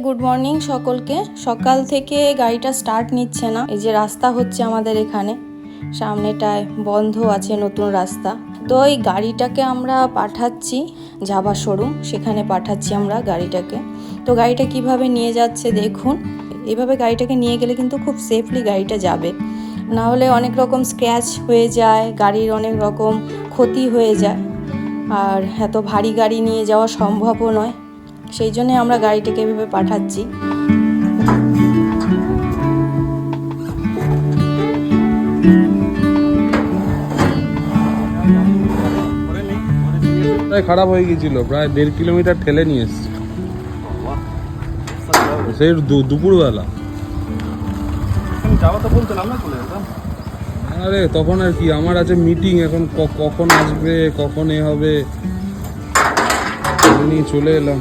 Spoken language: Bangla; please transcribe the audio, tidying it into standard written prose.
গুড মর্নিং সকলকে। সকাল থেকে গাড়িটা স্টার্ট নিচ্ছে না। এই যে রাস্তা হচ্ছে আমাদের এখানে, সামনেটায় বন্ধ আছে নতুন রাস্তা। তো এই গাড়িটাকে আমরা পাঠাচ্ছি জাভা শোরুম, সেখানে পাঠাচ্ছি আমরা গাড়িটাকে। তো গাড়িটা কিভাবে নিয়ে যাচ্ছে দেখুন। এইভাবে গাড়িটাকে নিয়ে গেলে কিন্তু খুব সেফলি গাড়িটা যাবে, না হলে অনেক রকম স্ক্র্যাচ হয়ে যায়, গাড়ির অনেক রকম ক্ষতি হয়ে যায়, আর এত ভারী গাড়ি নিয়ে যাওয়া সম্ভবও নয়। সেই জন্যে আমরা গাড়িটাকে এভাবে পাঠাচ্ছি। খারাপ হয়ে গেছিল, প্রায় 1.5 কিলোমিটার ঠেলে নিয়ে এসছে সেই দুপুরবেলা। আরে তখন আর কি, আমার আছে মিটিং, এখন কখন আসবে কখন এ হবে নিয়ে চলে এলাম।